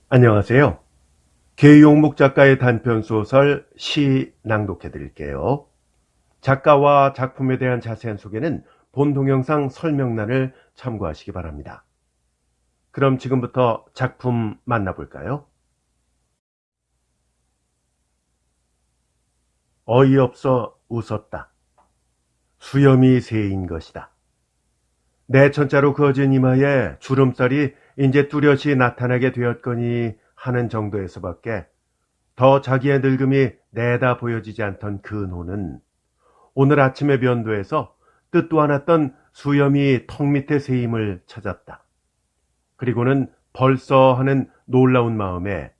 안녕하세요. 계용묵 작가의 단편소설 시 낭독해 드릴게요. 작가와 작품에 대한 자세한 소개는 본 동영상 설명란을 참고하시기 바랍니다. 그럼 지금부터 작품 만나볼까요? 어이없어 웃었다. 수염이 새인 것이다. 내 천자로 그어진 이마에 주름살이 이제 뚜렷이 나타나게 되었거니 하는 정도에서밖에 더 자기의 늙음이 내다 보여지지 않던 그 노는 오늘 아침에 면도에서 뜻도 않았던 수염이 턱 밑에 새임을 찾았다. 그리고는 벌써 하는 놀라운 마음에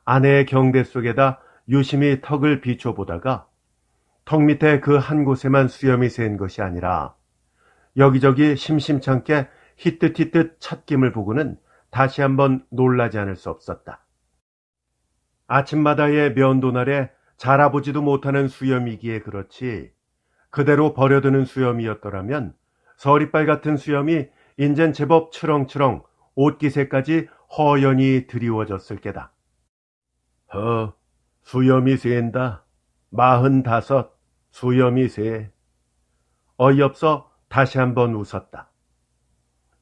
아내의 경대 속에다 유심히 턱을 비춰보다가 턱 밑에 그 한 곳에만 수염이 새인 것이 아니라 여기저기 심심찮게 히뜻히뜻 찻김을 보고는 다시 한번 놀라지 않을 수 없었다. 아침마다의 면도날에 자라보지도 못하는 수염이기에 그렇지 그대로 버려두는 수염이었더라면 서리빨 같은 수염이 인젠 제법 추렁추렁 옷기새까지 허연히 드리워졌을 게다. 수염이 새인다. 45 수염이 새. 어이없어 다시 한번 웃었다.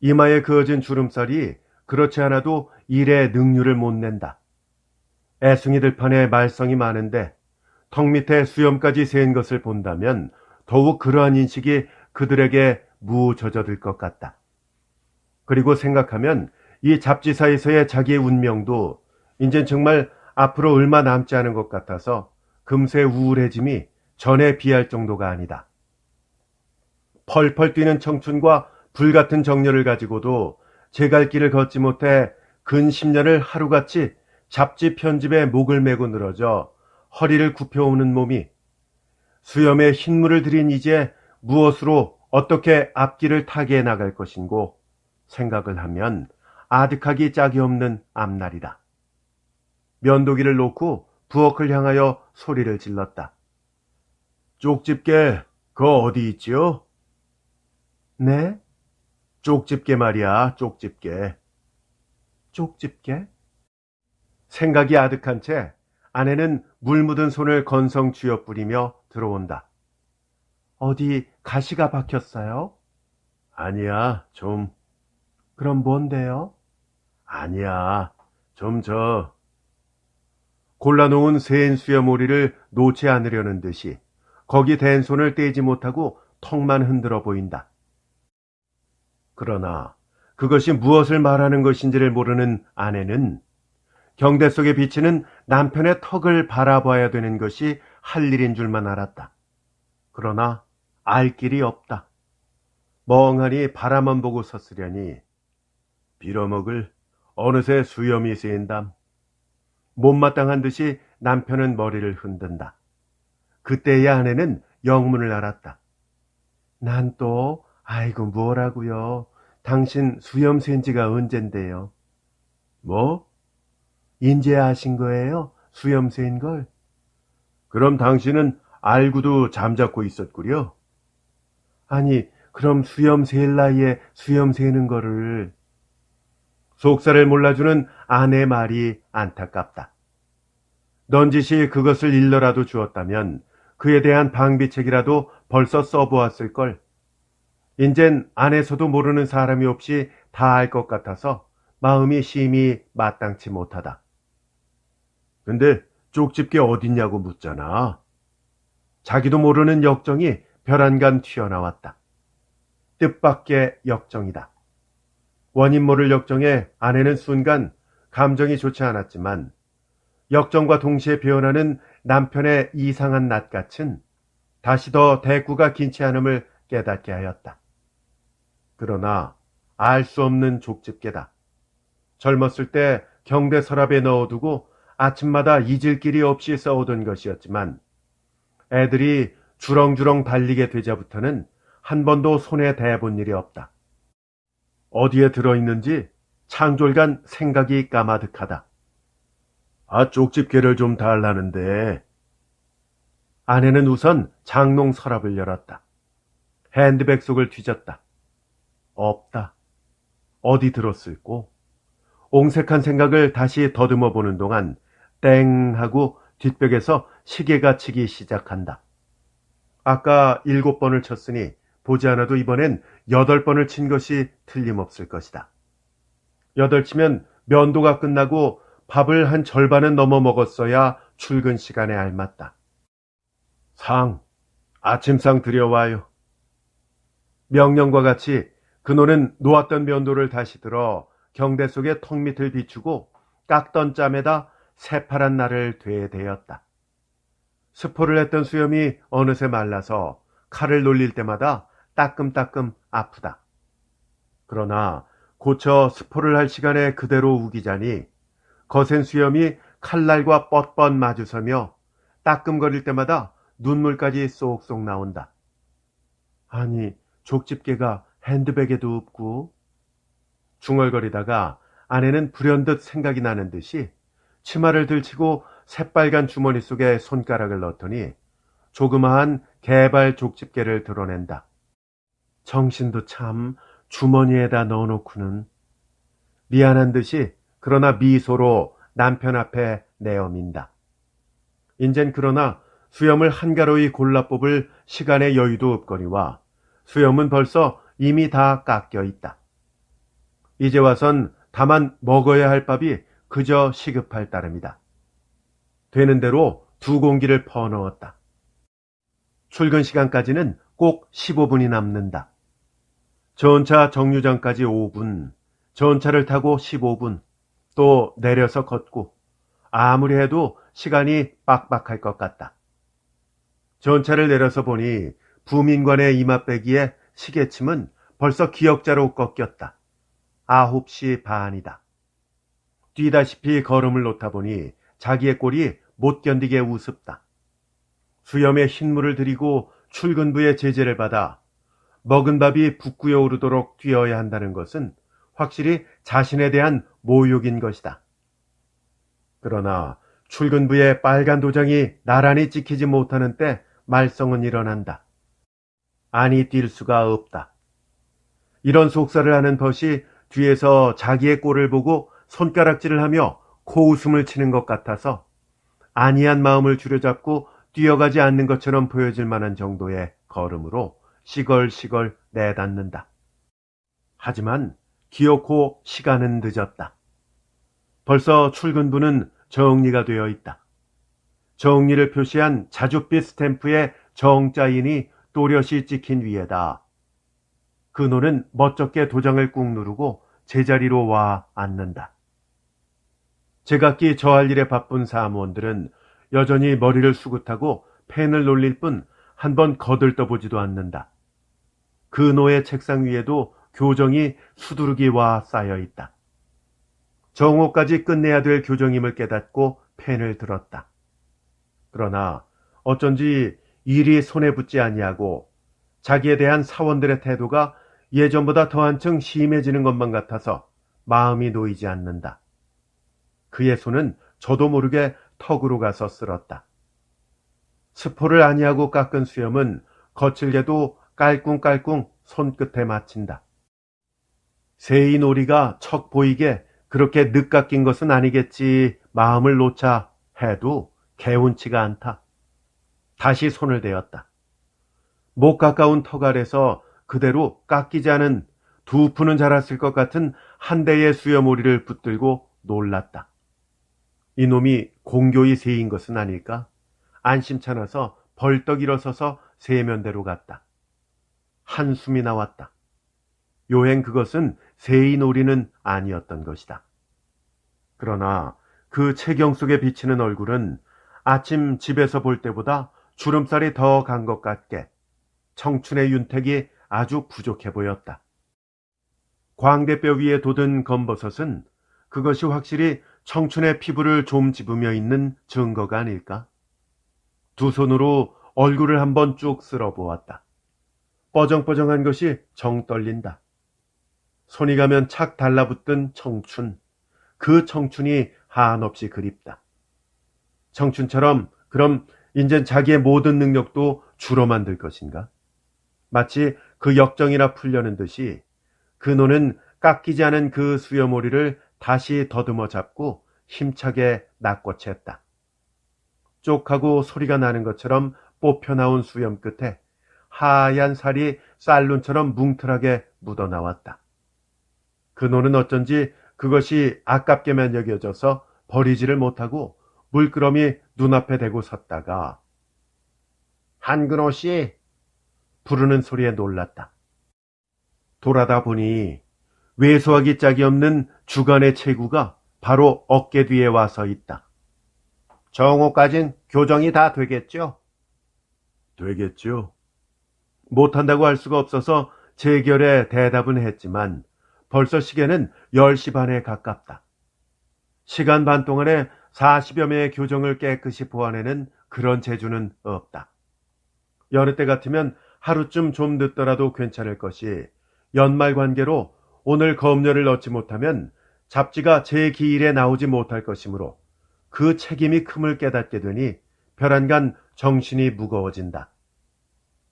이마에 그어진 주름살이 그렇지 않아도 일의 능률을 못 낸다. 애숭이들 판에 말썽이 많은데 턱 밑에 수염까지 새인 것을 본다면 더욱 그러한 인식이 그들에게 무젖어들 것 같다. 그리고 생각하면 이 잡지사에서의 자기의 운명도 이젠 정말 앞으로 얼마 남지 않은 것 같아서 금세 우울해짐이 전에 비할 정도가 아니다. 펄펄 뛰는 청춘과 불같은 정열을 가지고도 제 갈 길을 걷지 못해 근 10년을 하루같이 잡지 편집에 목을 메고 늘어져 허리를 굽혀오는 몸이 수염에 흰물을 들인 이제 무엇으로 어떻게 앞길을 타게 나갈 것인고 생각을 하면 아득하기 짝이 없는 앞날이다. 면도기를 놓고 부엌을 향하여 소리를 질렀다. 쪽집게 그거 어디 있지요? 네? 쪽집게 말이야, 쪽집게. 쪽집게? 생각이 아득한 채 아내는 물 묻은 손을 건성 쥐어 뿌리며 들어온다. 어디 가시가 박혔어요? 아니야, 좀. 그럼 뭔데요? 아니야, 골라놓은 새인 수염오리를 놓지 않으려는 듯이 거기 댄 손을 떼지 못하고 턱만 흔들어 보인다. 그러나 그것이 무엇을 말하는 것인지를 모르는 아내는 경대 속에 비치는 남편의 턱을 바라봐야 되는 것이 할 일인 줄만 알았다. 그러나 알 길이 없다. 멍하니 바라만 보고 섰으려니 빌어먹을 어느새 수염이 새인담. 못마땅한 듯이 남편은 머리를 흔든다. 그때의 아내는 영문을 알았다. 난 또 아이고 뭐라고요. 당신 수염 센 지가 언젠데요. 뭐? 인제 아신 거예요? 수염 센 걸? 그럼 당신은 알고도 잠자코 있었구려? 아니, 그럼 수염 셀 나이에 수염 세는 거를. 속살을 몰라주는 아내 말이 안타깝다. 넌지시 그것을 일러라도 주었다면 그에 대한 방비책이라도 벌써 써보았을 걸. 인젠 안에서도 모르는 사람이 없이 다 알 것 같아서 마음이 심히 마땅치 못하다. 근데 쪽집게 어딨냐고 묻잖아. 자기도 모르는 역정이 벼란간 튀어나왔다. 뜻밖의 역정이다. 원인 모를 역정에 아내는 순간 감정이 좋지 않았지만 역정과 동시에 표현하는 남편의 이상한 낯같은 다시 더 대꾸가 긴치 않음을 깨닫게 하였다. 그러나 알 수 없는 족집게다. 젊었을 때 경대 서랍에 넣어두고 아침마다 잊을 길이 없이 써오던 것이었지만 애들이 주렁주렁 달리게 되자부터는 한 번도 손에 대본 일이 없다. 어디에 들어있는지 창졸간 생각이 까마득하다. 쪽집게를 좀 달라는데. 아내는 우선 장롱 서랍을 열었다. 핸드백 속을 뒤졌다. 없다. 어디 들었을꼬? 옹색한 생각을 다시 더듬어 보는 동안 땡 하고 뒷벽에서 시계가 치기 시작한다. 아까 7번을 쳤으니 보지 않아도 이번엔 8번을 친 것이 틀림없을 것이다. 8치면 면도가 끝나고 밥을 한 절반은 넘어 먹었어야 출근 시간에 알맞다. 상, 아침상 들여와요. 명령과 같이 그노는 놓았던 면도를 다시 들어 경대 속의 턱 밑을 비추고 깎던 짬에다 새파란 날을 되대었다. 스포를 했던 수염이 어느새 말라서 칼을 놀릴 때마다 따끔따끔 아프다. 그러나 고쳐 스포를 할 시간에 그대로 우기자니 거센 수염이 칼날과 뻣뻣 마주서며 따끔거릴 때마다 눈물까지 쏙쏙 나온다. 아니, 족집게가 핸드백에도 없고. 중얼거리다가 아내는 불현듯 생각이 나는 듯이 치마를 들치고 새빨간 주머니 속에 손가락을 넣더니 조그마한 개발 족집게를 드러낸다. 정신도 참 주머니에다 넣어놓고는. 미안한 듯이 그러나 미소로 남편 앞에 내어민다. 인젠 그러나 수염을 한가로이 골라 뽑을 시간의 여유도 없거니와 수염은 벌써 이미 다 깎여 있다. 이제 와선 다만 먹어야 할 밥이 그저 시급할 따름이다. 되는 대로 2공기를 퍼넣었다. 출근 시간까지는 꼭 15분이 남는다. 전차 정류장까지 5분, 전차를 타고 15분, 또 내려서 걷고 아무리 해도 시간이 빡빡할 것 같다. 전차를 내려서 보니 부민관의 이맛배기에 시계침은 벌써 기역자로 꺾였다. 9시 반이다. 뛰다시피 걸음을 놓다 보니 자기의 꼴이 못 견디게 우습다. 수염에 흰물을 들이고 출근부의 제재를 받아 먹은 밥이 붓구여 오르도록 뛰어야 한다는 것은 확실히 자신에 대한 모욕인 것이다. 그러나 출근부의 빨간 도장이 나란히 찍히지 못하는 때 말썽은 일어난다. 아니 뛸 수가 없다. 이런 속살을 하는 벗이 뒤에서 자기의 꼴을 보고 손가락질을 하며 코웃음을 치는 것 같아서 안이한 마음을 줄여잡고 뛰어가지 않는 것처럼 보여질 만한 정도의 걸음으로 시걸시걸 내닫는다. 하지만 기어코 시간은 늦었다. 벌써 출근부는 정리가 되어 있다. 정리를 표시한 자줏빛 스탬프의 정자인이 또렷이 찍힌 위에다 그노는 멋쩍게 도장을 꾹 누르고 제자리로 와 앉는다. 제각기 저할 일에 바쁜 사무원들은 여전히 머리를 수굿하고 펜을 놀릴 뿐 한 번 거들떠보지도 않는다. 그노의 책상 위에도 교정이 수두룩이와 쌓여 있다. 정오까지 끝내야 될 교정임을 깨닫고 펜을 들었다. 그러나 어쩐지 일이 손에 붙지 아니하고 자기에 대한 사원들의 태도가 예전보다 더 한층 심해지는 것만 같아서 마음이 놓이지 않는다. 그의 손은 저도 모르게 턱으로 가서 쓸었다. 스포를 아니하고 깎은 수염은 거칠게도 깔꿍깔꿍 손끝에 맞힌다. 새이 놀이가 척 보이게 그렇게 늦깎인 것은 아니겠지 마음을 놓자 해도 개운치가 않다. 다시 손을 대었다. 목 가까운 턱 아래서 그대로 깎이지 않은 2푼은 자랐을 것 같은 한 대의 수염오리를 붙들고 놀랐다. 이놈이 공교히 새인 것은 아닐까? 안심찮아서 벌떡 일어서서 세면대로 갔다. 한숨이 나왔다. 요행 그것은 새이 놀이는 아니었던 것이다. 그러나 그 체경 속에 비치는 얼굴은 아침 집에서 볼 때보다 주름살이 더 간 것 같게 청춘의 윤택이 아주 부족해 보였다. 광대뼈 위에 돋은 검버섯은 그것이 확실히 청춘의 피부를 좀 집으며 있는 증거가 아닐까? 2 손으로 얼굴을 한번 쭉 쓸어보았다. 뻐정뻐정한 것이 정 떨린다. 손이 가면 착 달라붙던 청춘, 그 청춘이 한없이 그립다. 청춘처럼 그럼 인젠 자기의 모든 능력도 주로 만들 것인가? 마치 그 역정이나 풀려는 듯이 그노는 깎이지 않은 그 수염오리를 다시 더듬어 잡고 힘차게 낚고챘다. 쪽하고 소리가 나는 것처럼 뽑혀 나온 수염 끝에 하얀 살이 쌀눈처럼 뭉틀하게 묻어나왔다. 그노는 어쩐지 그것이 아깝게만 여겨져서 버리지를 못하고 물끄러미 눈앞에 대고 섰다가 한근호 씨 부르는 소리에 놀랐다. 돌아다 보니 외소하기 짝이 없는 주간의 체구가 바로 어깨 뒤에 와서 있다. 정오까진 교정이 다 되겠죠? 되겠죠. 못한다고 할 수가 없어서 제결에 대답은 했지만 벌써 시계는 10시 반에 가깝다. 시간 반 동안에 40여 명의 교정을 깨끗이 보완해낸 그런 재주는 없다. 여느 때 같으면 하루쯤 좀 늦더라도 괜찮을 것이 연말 관계로 오늘 검열을 넣지 못하면 잡지가 제 기일에 나오지 못할 것이므로 그 책임이 큼을 깨닫게 되니 별안간 정신이 무거워진다.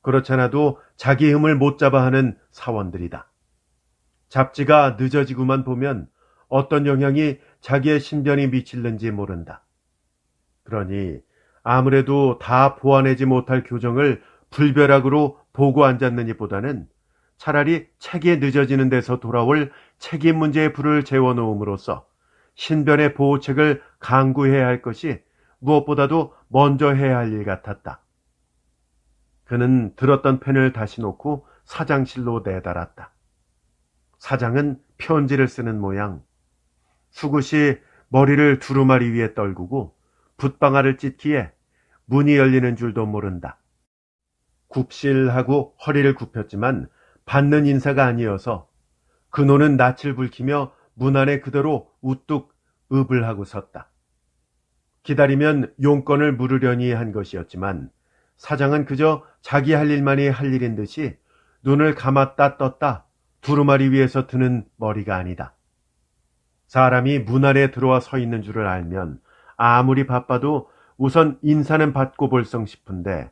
그렇잖아도 자기 힘을 못 잡아 하는 사원들이다. 잡지가 늦어지고만 보면 어떤 영향이 자기의 신변이 미칠는지 모른다. 그러니 아무래도 다 보완하지 못할 교정을 불벼락으로 보고 앉았느니 보다는 차라리 책이 늦어지는 데서 돌아올 책임 문제의 불을 재워놓음으로써 신변의 보호책을 강구해야 할 것이 무엇보다도 먼저 해야 할 일 같았다. 그는 들었던 펜을 다시 놓고 사장실로 내달았다. 사장은 편지를 쓰는 모양. 수굿이 머리를 두루마리 위에 떨구고 붓방아를 찢기에 문이 열리는 줄도 모른다. 굽실하고 허리를 굽혔지만 받는 인사가 아니어서 그노는 낯을 붉히며 문 안에 그대로 우뚝 읍을 하고 섰다. 기다리면 용건을 물으려니 한 것이었지만 사장은 그저 자기 할 일만이 할 일인 듯이 눈을 감았다 떴다 두루마리 위에서 드는 머리가 아니다. 사람이 문 안에 들어와 서 있는 줄을 알면 아무리 바빠도 우선 인사는 받고 볼성 싶은데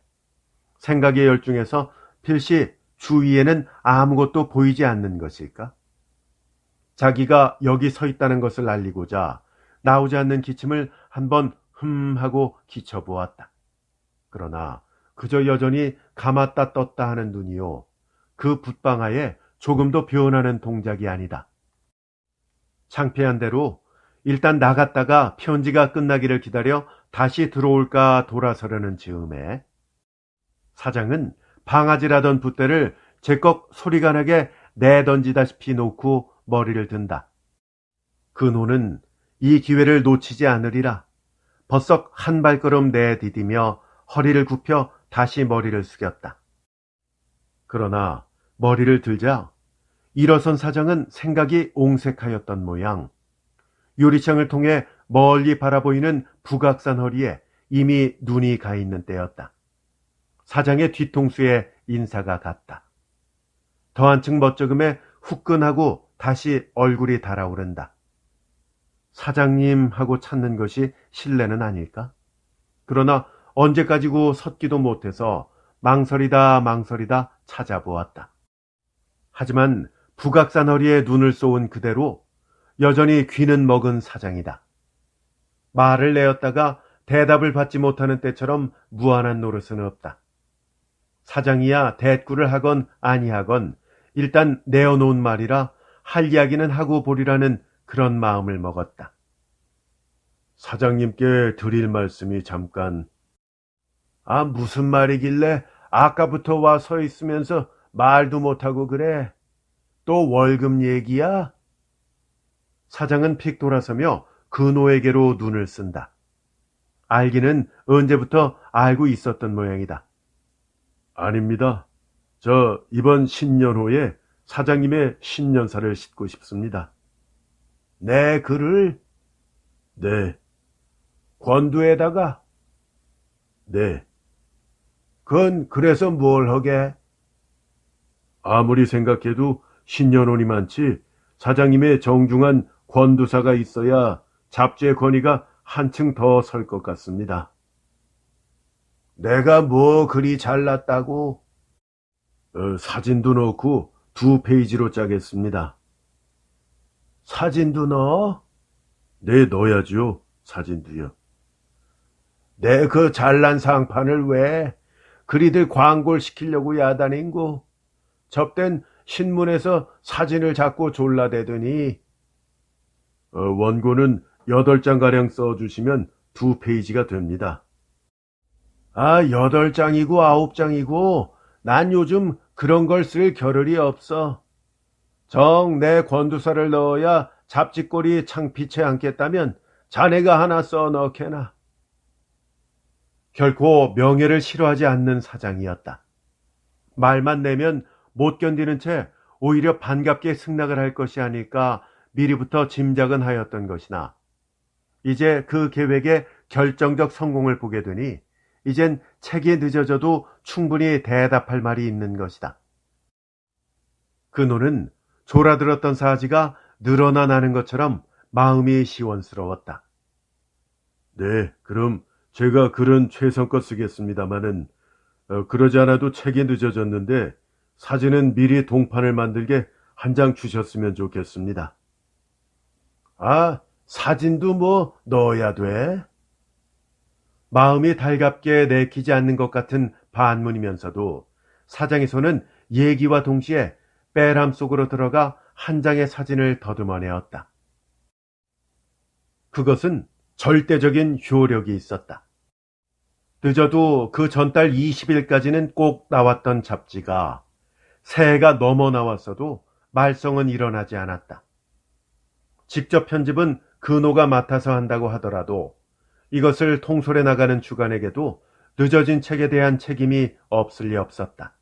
생각에 열중해서 필시 주위에는 아무것도 보이지 않는 것일까? 자기가 여기 서 있다는 것을 알리고자 나오지 않는 기침을 한번 하고 기쳐보았다. 그러나 그저 여전히 감았다 떴다 하는 눈이요. 그 붓방아에 조금도 변하는 동작이 아니다. 창피한 대로 일단 나갔다가 편지가 끝나기를 기다려 다시 들어올까 돌아서려는 즈음에 사장은 방아질하던 붓대를 제꺽 소리가 나게 내던지다시피 놓고 머리를 든다. 그노는 이 기회를 놓치지 않으리라 벌썩 한 발걸음 내디디며 허리를 굽혀 다시 머리를 숙였다. 그러나 머리를 들자 일어선 사장은 생각이 옹색하였던 모양. 유리창을 통해 멀리 바라보이는 북악산 허리에 이미 눈이 가 있는 때였다. 사장의 뒤통수에 인사가 갔다. 더 한층 멋쩍음에 후끈하고 다시 얼굴이 달아오른다. 사장님 하고 찾는 것이 실례는 아닐까? 그러나 언제까지고 섰기도 못해서 망설이다 찾아보았다. 하지만 북악산 허리에 눈을 쏘은 그대로 여전히 귀는 먹은 사장이다. 말을 내었다가 대답을 받지 못하는 때처럼 무한한 노릇은 없다. 사장이야 대꾸를 하건 아니하건 일단 내어놓은 말이라 할 이야기는 하고 보리라는 그런 마음을 먹었다. 사장님께 드릴 말씀이 잠깐. 무슨 말이길래 아까부터 와 서 있으면서 말도 못하고 그래? 또 월급 얘기야? 사장은 픽 돌아서며 근호에게로 눈을 쓴다. 알기는 언제부터 알고 있었던 모양이다. 아닙니다. 저 이번 신년호에 사장님의 신년사를 싣고 싶습니다. 내 글을? 네. 권두에다가? 네. 그건 그래서 뭘 하게? 아무리 생각해도 신년호니만치 사장님의 정중한 권두사가 있어야 잡지의 권위가 한층 더 설 것 같습니다. 내가 뭐 그리 잘났다고? 사진도 넣고 2페이지로 짜겠습니다. 사진도 넣어? 네, 넣어야지요. 사진도요. 내 그 잘난 상판을 왜 그리들 광고를 시키려고 야단인고. 접된 신문에서 사진을 자꾸 졸라대더니 원고는 8장가량 써주시면 2페이지가 됩니다. 아, 8장이고 9장이고 난 요즘 그런 걸 쓸 겨를이 없어. 정 내 권두사를 넣어야 잡지꼴이 창피치 않겠다면 자네가 하나 써넣게나. 결코 명예를 싫어하지 않는 사장이었다. 말만 내면 못 견디는 채 오히려 반갑게 승낙을 할 것이 아닐까 미리부터 짐작은 하였던 것이나 이제 그 계획의 결정적 성공을 보게 되니 이젠 책이 늦어져도 충분히 대답할 말이 있는 것이다. 그노는 졸아들었던 사지가 늘어나 나는 것처럼 마음이 시원스러웠다. 네, 그럼 제가 글은 최선껏 쓰겠습니다마는 그러지 않아도 책이 늦어졌는데 사진은 미리 동판을 만들게 한 장 주셨으면 좋겠습니다. 아, 사진도 뭐 넣어야 돼? 마음이 달갑게 내키지 않는 것 같은 반문이면서도 사장의 손은 얘기와 동시에 빼람 속으로 들어가 한 장의 사진을 더듬어내었다. 그것은 절대적인 효력이 있었다. 늦어도 그 전달 20일까지는 꼭 나왔던 잡지가 새해가 넘어 나왔어도 말썽은 일어나지 않았다. 직접 편집은 근호가 맡아서 한다고 하더라도 이것을 통솔해 나가는 주간에게도 늦어진 책에 대한 책임이 없을 리 없었다.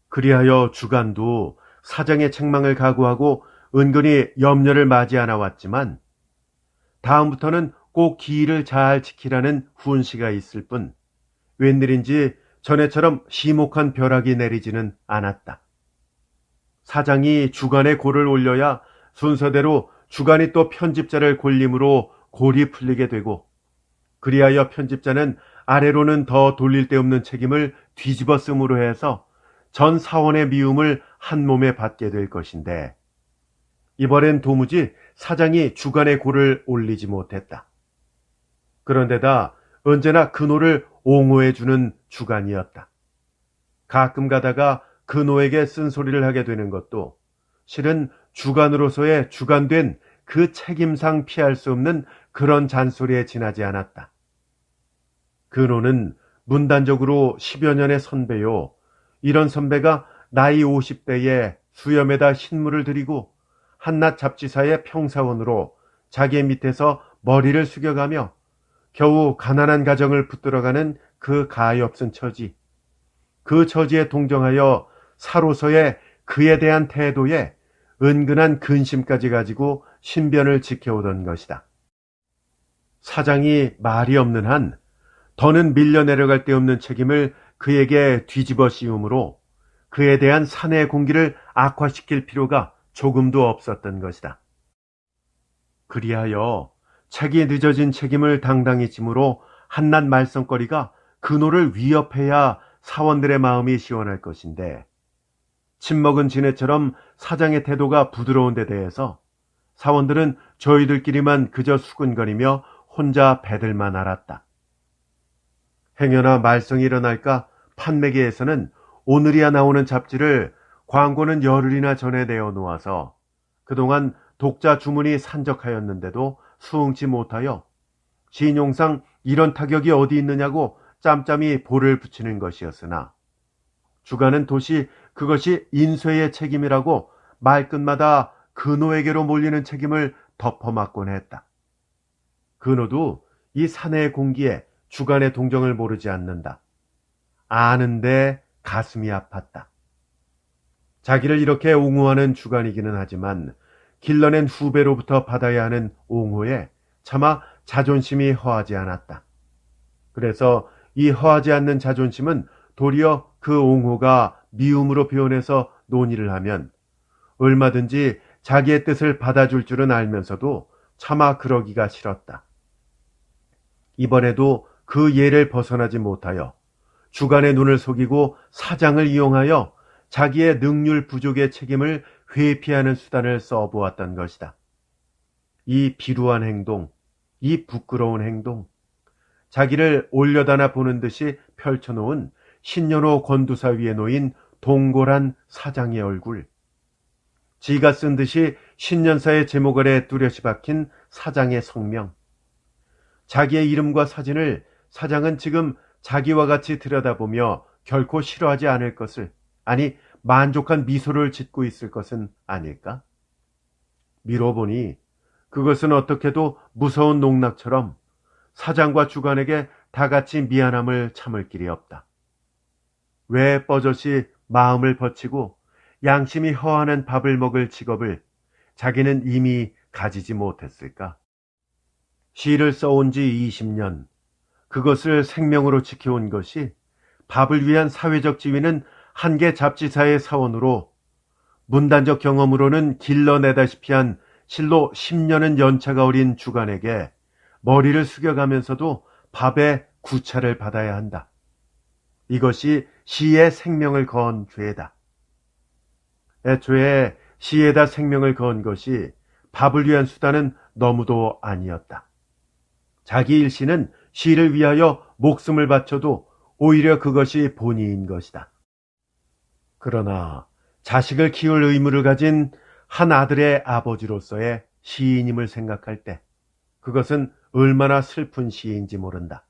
그리하여 주간도 사장의 책망을 각오하고 은근히 염려를 맞이 않아 왔지만 다음부터는 꼭 기일을 잘 지키라는 훈시가 있을 뿐 웬일인지 전에처럼 심혹한 벼락이 내리지는 않았다. 사장이 주간에 골을 올려야 순서대로 주간이 또 편집자를 골림으로 골이 풀리게 되고 그리하여 편집자는 아래로는 더 돌릴 데 없는 책임을 뒤집어 쓰므로 해서 전 사원의 미움을 한 몸에 받게 될 것인데 이번엔 도무지 사장이 주간에 골을 올리지 못했다. 그런데다 언제나 근호를 옹호해주는 주간이었다. 가끔 가다가 근호에게 쓴소리를 하게 되는 것도 실은 주간으로서의 주간된 그 책임상 피할 수 없는 그런 잔소리에 지나지 않았다. 근호는 문단적으로 10여 년의 선배요. 이런 선배가 나이 50대에 수염에다 흰물을 들이고 한낱 잡지사의 평사원으로 자기 밑에서 머리를 숙여가며 겨우 가난한 가정을 붙들어가는 그 가엾은 처지, 그 처지에 동정하여 사로서의 그에 대한 태도에 은근한 근심까지 가지고 신변을 지켜오던 것이다. 사장이 말이 없는 한 더는 밀려 내려갈 데 없는 책임을 그에게 뒤집어 씌우므로 그에 대한 사내 공기를 악화시킬 필요가 조금도 없었던 것이다. 그리하여 책이 늦어진 책임을 당당히 짐으로 한낱 말썽거리가 근호를 위협해야 사원들의 마음이 시원할 것인데 침먹은 지네처럼 사장의 태도가 부드러운 데 대해서 사원들은 저희들끼리만 그저 수근거리며 혼자 배들만 알았다. 행여나 말썽이 일어날까 판매계에서는 오늘이야 나오는 잡지를 광고는 열흘이나 전에 내어 놓아서 그동안 독자 주문이 산적하였는데도 수응치 못하여 신용상 이런 타격이 어디 있느냐고 짬짬이 볼을 붙이는 것이었으나 주간은 도시 그것이 인쇄의 책임이라고 말끝마다 근호에게로 몰리는 책임을 덮어맞곤 했다. 근호도 이 사내의 공기에 주간의 동정을 모르지 않는다. 아는데 가슴이 아팠다. 자기를 이렇게 옹호하는 주간이기는 하지만 길러낸 후배로부터 받아야 하는 옹호에 차마 자존심이 허하지 않았다. 그래서 이 허하지 않는 자존심은 도리어 그 옹호가 미움으로 표현해서 논의를 하면 얼마든지 자기의 뜻을 받아줄 줄은 알면서도 차마 그러기가 싫었다. 이번에도 그 예를 벗어나지 못하여 주간의 눈을 속이고 사장을 이용하여 자기의 능률 부족의 책임을 회피하는 수단을 써보았던 것이다. 이 비루한 행동, 이 부끄러운 행동, 자기를 올려다나 보는 듯이 펼쳐놓은 신년호 권두사 위에 놓인 동골한 사장의 얼굴, 지가 쓴 듯이 신년사의 제목 아래 뚜렷이 박힌 사장의 성명, 자기의 이름과 사진을 사장은 지금 자기와 같이 들여다보며 결코 싫어하지 않을 것을, 아니 만족한 미소를 짓고 있을 것은 아닐까? 미뤄보니 그것은 어떻게도 무서운 농락처럼 사장과 주관에게 다같이 미안함을 참을 길이 없다. 왜 뻐젓이 마음을 버치고 양심이 허하는 밥을 먹을 직업을 자기는 이미 가지지 못했을까? 시를 써온 지 20년, 그것을 생명으로 지켜온 것이 밥을 위한 사회적 지위는 한개 잡지사의 사원으로, 문단적 경험으로는 길러내다시피 한 실로 10년은 연차가 어린 주관에게 머리를 숙여가면서도 밥에 구차를 받아야 한다. 이것이 시의 생명을 건 죄다. 애초에 시에다 생명을 건 것이 밥을 위한 수단은 너무도 아니었다. 자기 일시는 시를 위하여 목숨을 바쳐도 오히려 그것이 본의인 것이다. 그러나 자식을 키울 의무를 가진 한 아들의 아버지로서의 시인임을 생각할 때 그것은 얼마나 슬픈 시인지 모른다.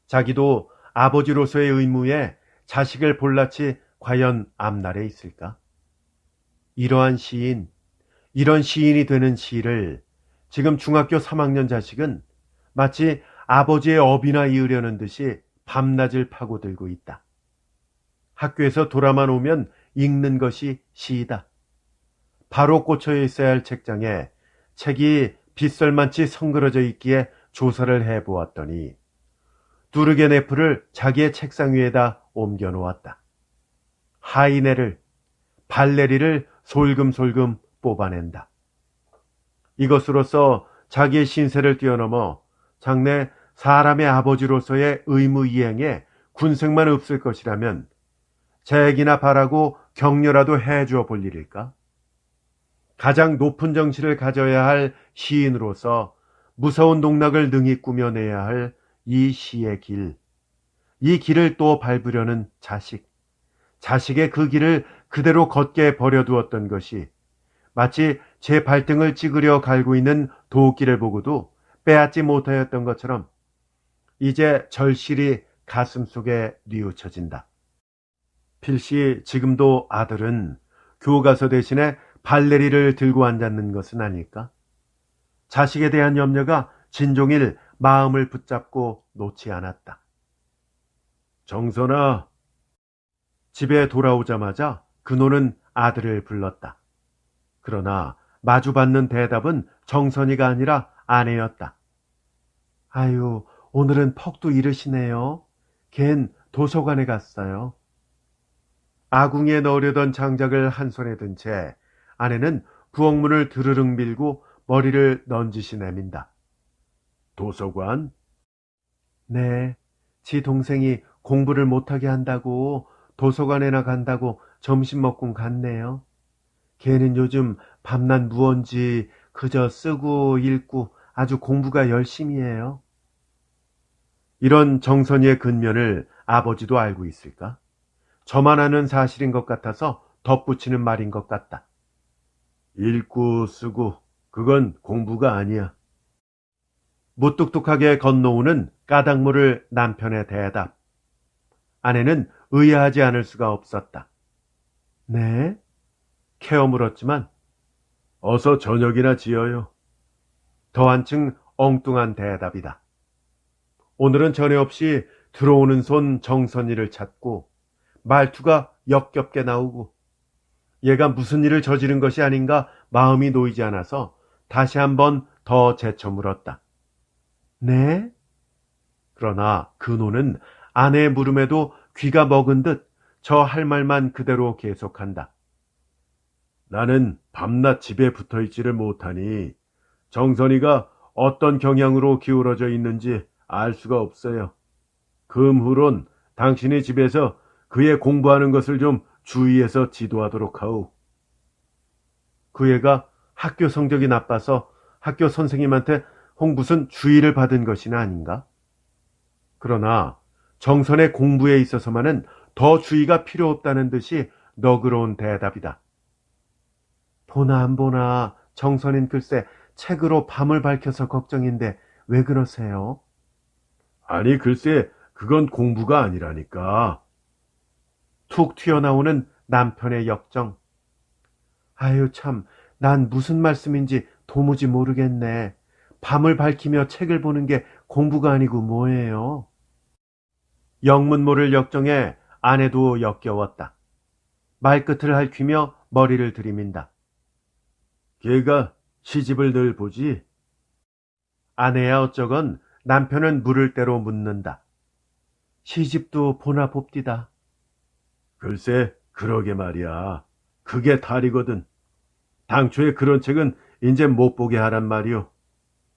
자기도 아버지로서의 의무에 자식을 볼라치 과연 앞날에 있을까? 이러한 시인, 이런 시인이 되는 시를 지금 중학교 3학년 자식은 마치 아버지의 업이나 이으려는 듯이 밤낮을 파고들고 있다. 학교에서 돌아만 오면 읽는 것이 시이다. 바로 꽂혀 있어야 할 책장에 책이 빗설만치 성그러져 있기에 조사를 해보았더니 두르게네프를 자기의 책상 위에다 옮겨 놓았다. 하이네를, 발레리를 솔금솔금 뽑아낸다. 이것으로서 자기의 신세를 뛰어넘어 장래 사람의 아버지로서의 의무 이행에 군생만 없을 것이라면 재기나 바라고 격려라도 해주어 볼 일일까? 가장 높은 정치를 가져야 할 시인으로서 무서운 농락을 능히 꾸며내야 할 이 시의 길, 이 길을 또 밟으려는 자식, 자식의 그 길을 그대로 걷게 버려두었던 것이 마치 제 발등을 찍으려 갈고 있는 도끼를 보고도 빼앗지 못하였던 것처럼 이제 절실히 가슴속에 뉘우쳐진다. 필시 지금도 아들은 교과서 대신에 발레리를 들고 앉았는 것은 아닐까? 자식에 대한 염려가 진종일 마음을 붙잡고 놓지 않았다. 정선아. 집에 돌아오자마자 근호는 아들을 불렀다. 그러나 마주받는 대답은 정선이가 아니라 아내였다. 아유, 오늘은 퍽도 이르시네요. 걘 도서관에 갔어요. 아궁이에 넣으려던 장작을 한 손에 든 채 아내는 부엌문을 드르륵 밀고 머리를 넌지시 내민다. 도서관? 네, 지 동생이 공부를 못하게 한다고 도서관에나 간다고 점심 먹고 갔네요. 걔는 요즘 밤낮 무언지 그저 쓰고 읽고 아주 공부가 열심히 해요. 이런 정선이의 근면을 아버지도 알고 있을까? 저만 아는 사실인 것 같아서 덧붙이는 말인 것 같다. 읽고 쓰고 그건 공부가 아니야. 무뚝뚝하게 건너오는 까닭모를 남편의 대답. 아내는 의아하지 않을 수가 없었다. 네? 캐어 물었지만 어서 저녁이나 지어요. 더 한층 엉뚱한 대답이다. 오늘은 전에 없이 들어오는 손 정선이를 찾고 말투가 역겹게 나오고 얘가 무슨 일을 저지른 것이 아닌가 마음이 놓이지 않아서 다시 한번 더 재쳐 물었다. 네? 그러나 근호는 아내의 물음에도 귀가 먹은 듯 저 할 말만 그대로 계속한다. 나는 밤낮 집에 붙어 있지를 못하니 정선이가 어떤 경향으로 기울어져 있는지 알 수가 없어요. 금후론 당신이 집에서 그의 공부하는 것을 좀 주의해서 지도하도록 하오. 그 애가 학교 성적이 나빠서 학교 선생님한테 혹 무슨 주의를 받은 것이나 아닌가? 그러나 정선의 공부에 있어서만은 더 주의가 필요 없다는 듯이 너그러운 대답이다. 보나 안 보나 정선인 글쎄 책으로 밤을 밝혀서 걱정인데 왜 그러세요? 아니 글쎄 그건 공부가 아니라니까. 툭 튀어나오는 남편의 역정. 아유 참, 난 무슨 말씀인지 도무지 모르겠네. 밤을 밝히며 책을 보는 게 공부가 아니고 뭐예요? 영문 모를 역정에 아내도 역겨웠다. 말끝을 핥히며 머리를 들이민다. 걔가 시집을 늘 보지? 아내야 어쩌건 남편은 물을 대로 묻는다. 시집도 보나 봅디다. 글쎄, 그러게 말이야. 그게 탈이거든. 당초에 그런 책은 이제 못 보게 하란 말이오.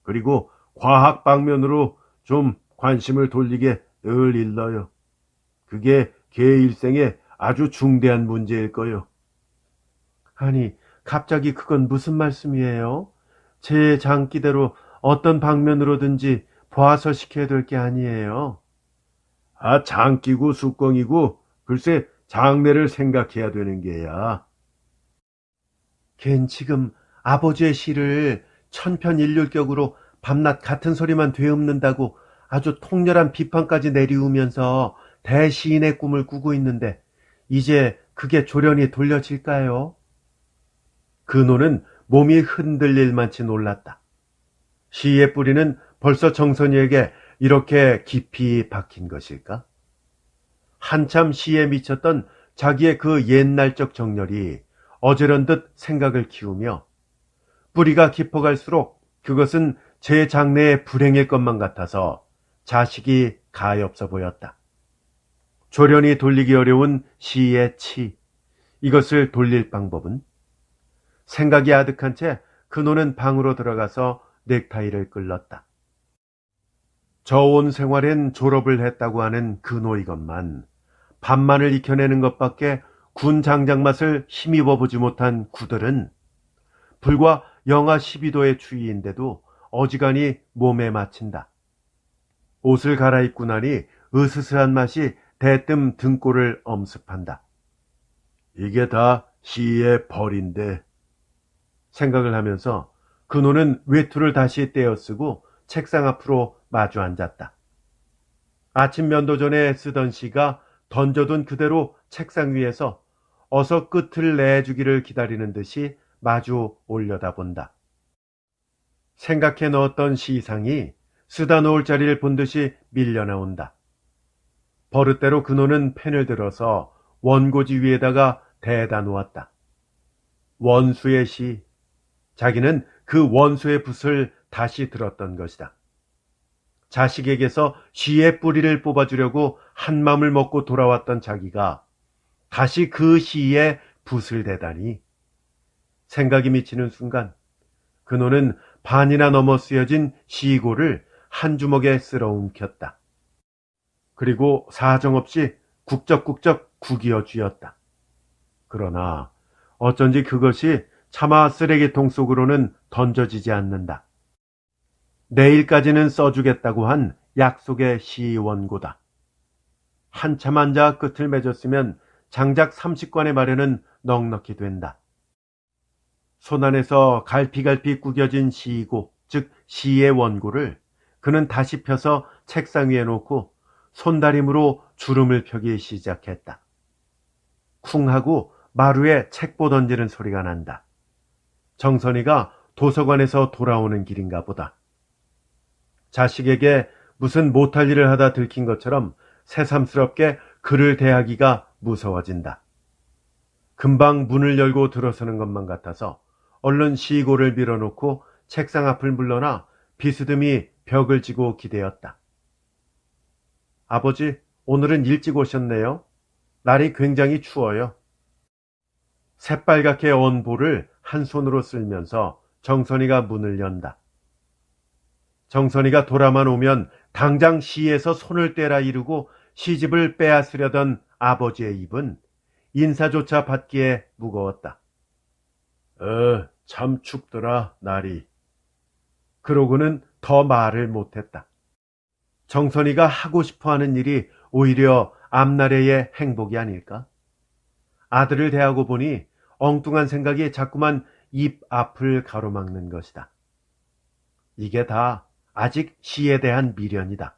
그리고 과학 방면으로 좀 관심을 돌리게 늘 일러요. 그게 걔 일생에 아주 중대한 문제일 거요. 아니, 갑자기 그건 무슨 말씀이에요? 제 장기대로 어떤 방면으로든지 보아서 시켜야 될 게 아니에요. 아, 장기고 숙공이고 글쎄 장래를 생각해야 되는 게야. 걘 지금 아버지의 시를 천편일률격으로 밤낮 같은 소리만 되없는다고 아주 통렬한 비판까지 내리우면서 대시인의 꿈을 꾸고 있는데 이제 그게 조련이 돌려질까요? 근호는 몸이 흔들릴 만치 놀랐다. 시의 뿌리는 벌써 정선이에게 이렇게 깊이 박힌 것일까? 한참 시에 미쳤던 자기의 그 옛날적 정열이 어제런 듯 생각을 키우며 뿌리가 깊어갈수록 그것은 제 장래의 불행일 것만 같아서 자식이 가엾어 보였다. 조련이 돌리기 어려운 시의 치, 이것을 돌릴 방법은? 생각이 아득한 채 근호는 방으로 들어가서 넥타이를 끌렀다. 저온 생활엔 졸업을 했다고 하는 근호이건만 밤만을 익혀내는 것밖에 군 장작 맛을 힘입어 보지 못한 구들은 불과 영하 12도의 추위인데도 어지간히 몸에 맞힌다. 옷을 갈아입고 나니 으스스한 맛이 대뜸 등골을 엄습한다. 이게 다 시의 벌인데 생각을 하면서 근호는 외투를 다시 떼어쓰고 책상 앞으로 마주 앉았다. 아침 면도 전에 쓰던 시가 던져둔 그대로 책상 위에서 어서 끝을 내주기를 기다리는 듯이 마주 올려다본다. 생각해 넣었던 시상이 쓰다 놓을 자리를 본 듯이 밀려나온다. 버릇대로 근호는 펜을 들어서 원고지 위에다가 대다 놓았다. 원수의 시, 자기는 그 원수의 붓을 다시 들었던 것이다. 자식에게서 시의 뿌리를 뽑아주려고 한맘을 먹고 돌아왔던 자기가 다시 그 시에 붓을 대다니. 생각이 미치는 순간 근호는 반이나 넘어 쓰여진 시고를 한 주먹에 쓸어 움켰다. 그리고 사정없이 국적국적 구기어 쥐었다. 그러나 어쩐지 그것이 차마 쓰레기통 속으로는 던져지지 않는다. 내일까지는 써주겠다고 한 약속의 시원고다. 한참 앉아 끝을 맺었으면 장작 30관의 마련은 넉넉히 된다. 손안에서 갈피갈피 구겨진 시고, 즉 시의 원고를 그는 다시 펴서 책상 위에 놓고 손다림으로 주름을 펴기 시작했다. 쿵 하고 마루에 책보 던지는 소리가 난다. 정선이가 도서관에서 돌아오는 길인가 보다. 자식에게 무슨 못할 일을 하다 들킨 것처럼 새삼스럽게 그를 대하기가 무서워진다. 금방 문을 열고 들어서는 것만 같아서 얼른 시고를 밀어놓고 책상 앞을 물러나 비스듬히 벽을 지고 기대었다. 아버지, 오늘은 일찍 오셨네요. 날이 굉장히 추워요. 새빨갛게 언 볼을 한 손으로 쓸면서 정선이가 문을 연다. 정선이가 돌아만 오면 당장 시에서 손을 떼라 이르고 시집을 빼앗으려던 아버지의 입은 인사조차 받기에 무거웠다. 참 춥더라, 날이. 그러고는 더 말을 못했다. 정선이가 하고 싶어하는 일이 오히려 앞나래의 행복이 아닐까? 아들을 대하고 보니 엉뚱한 생각이 자꾸만 입 앞을 가로막는 것이다. 이게 다 아직 시에 대한 미련이다.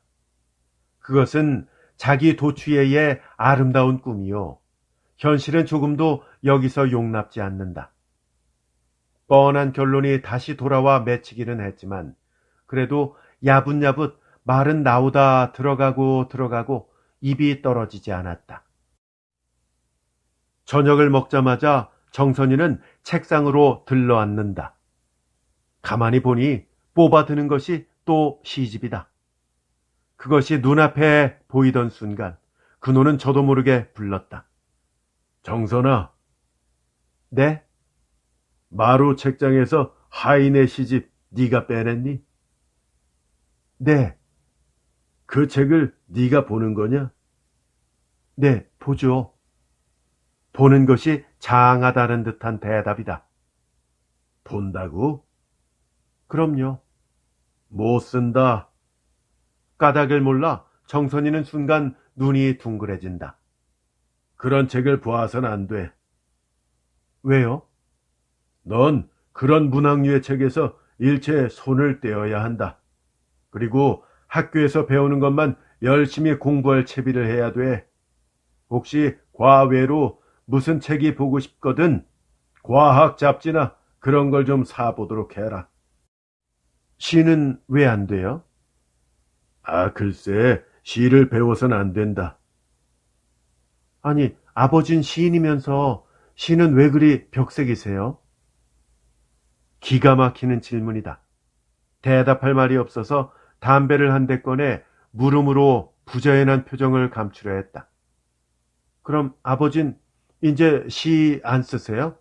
그것은 자기 도취에의 아름다운 꿈이요. 현실은 조금도 여기서 용납지 않는다. 뻔한 결론이 다시 돌아와 맺히기는 했지만 그래도 야붓야붓 말은 나오다 들어가고 입이 떨어지지 않았다. 저녁을 먹자마자 정선이는 책상으로 들러앉는다. 가만히 보니 뽑아드는 것이 또 시집이다. 그것이 눈앞에 보이던 순간 그노는 저도 모르게 불렀다. 정선아. 네? 마루 책장에서 하인의 시집 네가 빼냈니? 네. 그 책을 네가 보는 거냐? 네, 보죠. 보는 것이 장하다는 듯한 대답이다. 본다고? 그럼요. 못 쓴다. 까닭을 몰라 정선이는 순간 눈이 둥그레진다. 그런 책을 보아선 안 돼. 왜요? 넌 그런 문학류의 책에서 일체 손을 떼어야 한다. 그리고 학교에서 배우는 것만 열심히 공부할 채비를 해야 돼. 혹시 과외로 무슨 책이 보고 싶거든 과학 잡지나 그런 걸 좀 사보도록 해라. 시는 왜 안 돼요? 아, 글쎄, 시를 배워선 안 된다. 아니, 아버진 시인이면서 시는 왜 그리 벽색이세요? 기가 막히는 질문이다. 대답할 말이 없어서 담배를 한 대 꺼내 물음으로 부자연한 표정을 감추려 했다. 그럼 아버진 이제 시 안 쓰세요?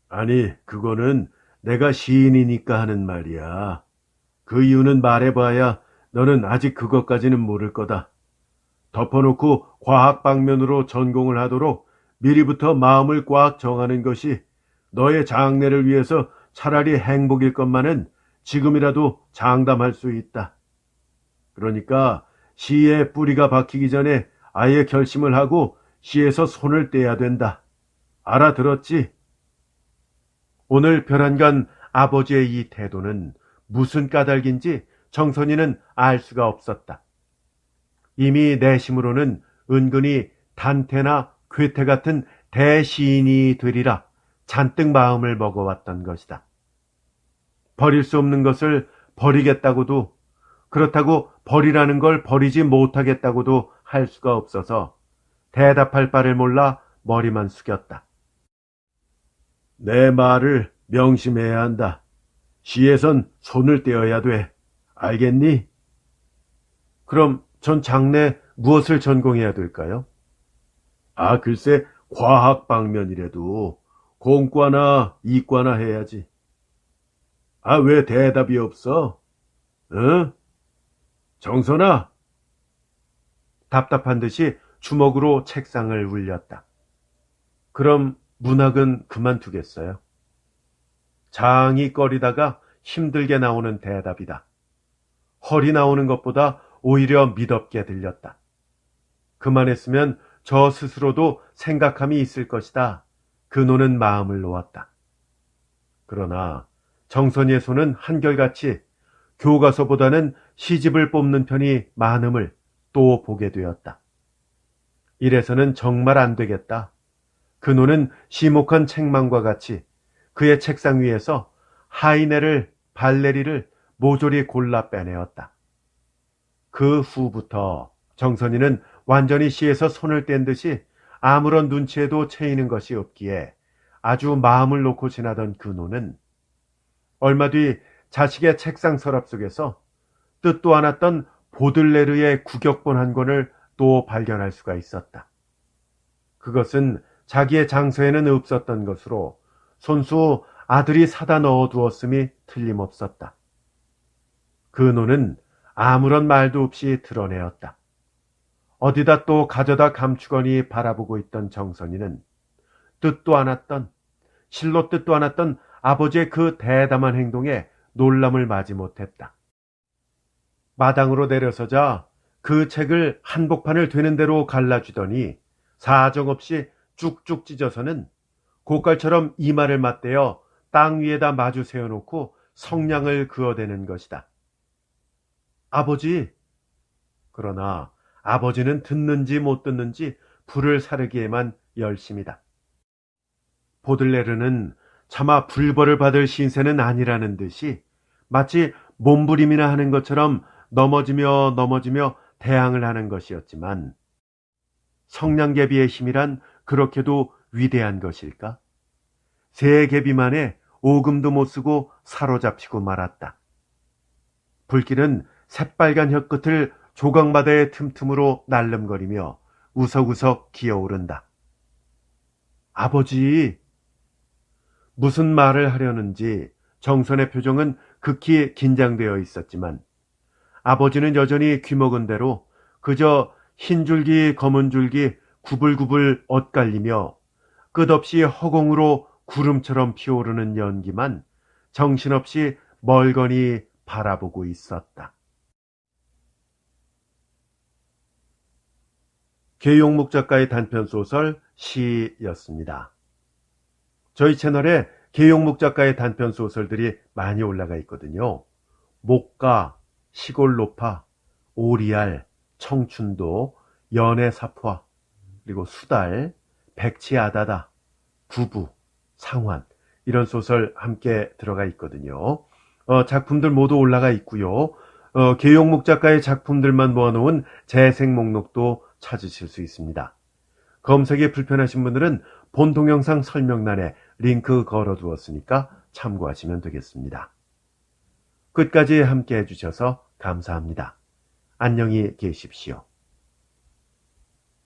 아니, 그거는 내가 시인이니까 하는 말이야. 그 이유는 말해봐야 너는 아직 그것까지는 모를 거다. 덮어놓고 과학 방면으로 전공을 하도록 미리부터 마음을 꽉 정하는 것이 너의 장래를 위해서 차라리 행복일 것만은 지금이라도 장담할 수 있다. 그러니까 시에 뿌리가 박히기 전에 아예 결심을 하고 시에서 손을 떼야 된다. 알아들었지? 오늘 별안간 아버지의 이 태도는 무슨 까닭인지 정선이는 알 수가 없었다. 이미 내심으로는 은근히 단테나 괴테 같은 대시인이 되리라 잔뜩 마음을 먹어왔던 것이다. 버릴 수 없는 것을 버리겠다고도 그렇다고 버리라는 걸 버리지 못하겠다고도 할 수가 없어서 대답할 바를 몰라 머리만 숙였다. 내 말을 명심해야 한다. 시에선 손을 떼어야 돼. 알겠니? 그럼 전 장래 무엇을 전공해야 될까요? 아, 글쎄 과학 방면이라도 공과나 이과나 해야지. 아, 왜 대답이 없어? 응? 정선아? 답답한 듯이 주먹으로 책상을 울렸다. 그럼 문학은 그만두겠어요? 장이 꺼리다가 힘들게 나오는 대답이다. 헐이 나오는 것보다 오히려 미덥게 들렸다. 그만했으면 저 스스로도 생각함이 있을 것이다. 그노는 마음을 놓았다. 그러나 정선이의 손은 한결같이 교과서보다는 시집을 뽑는 편이 많음을 또 보게 되었다. 이래서는 정말 안 되겠다. 그노는 시목한 책망과 같이 그의 책상 위에서 하이네를 발레리를 모조리 골라 빼내었다. 그 후부터 정선이는 완전히 시에서 손을 뗀 듯이 아무런 눈치에도 채이는 것이 없기에 아주 마음을 놓고 지나던 그노는 얼마 뒤 자식의 책상 서랍 속에서 뜻도 않았던 보들레르의 국역본 한 권을 또 발견할 수가 있었다. 그것은 자기의 장서에는 없었던 것으로 손수 아들이 사다 넣어두었음이 틀림없었다. 그노는 아무런 말도 없이 드러내었다. 어디다 또 가져다 감추거니 바라보고 있던 정선이는 실로 뜻도 않았던 아버지의 그 대담한 행동에 놀람을 마지 못했다. 마당으로 내려서자 그 책을 한복판을 되는 대로 갈라주더니 사정없이 쭉쭉 찢어서는 고깔처럼 이마를 맞대어 땅 위에다 마주 세워놓고 성냥을 그어대는 것이다. 아버지! 그러나 아버지는 듣는지 못 듣는지 불을 사르기에만 열심이다. 보들레르는 차마 불벌을 받을 신세는 아니라는 듯이 마치 몸부림이나 하는 것처럼 넘어지며 대항을 하는 것이었지만 성냥개비의 힘이란 그렇게도 위대한 것일까? 새 개비만에 오금도 못 쓰고 사로잡히고 말았다. 불길은 새빨간 혀끝을 조각마다의 틈틈으로 날름거리며 우석우석 기어오른다. 아버지! 무슨 말을 하려는지 정선의 표정은 극히 긴장되어 있었지만 아버지는 여전히 귀먹은 대로 그저 흰 줄기 검은 줄기 구불구불 엇갈리며 끝없이 허공으로 구름처럼 피어오르는 연기만 정신없이 멀거니 바라보고 있었다. 계용묵 작가의 단편소설 시였습니다. 저희 채널에 계용묵 작가의 단편소설들이 많이 올라가 있거든요. 목가, 시골로파, 오리알, 청춘도, 연애사포화, 그리고 수달, 백치아다다, 부부, 상환 이런 소설 함께 들어가 있거든요. 작품들 모두 올라가 있고요. 계용묵 작가의 작품들만 모아놓은 재생 목록도 찾으실 수 있습니다. 검색이 불편하신 분들은 본 동영상 설명란에 링크 걸어두었으니까 참고하시면 되겠습니다. 끝까지 함께 해주셔서 감사합니다. 안녕히 계십시오.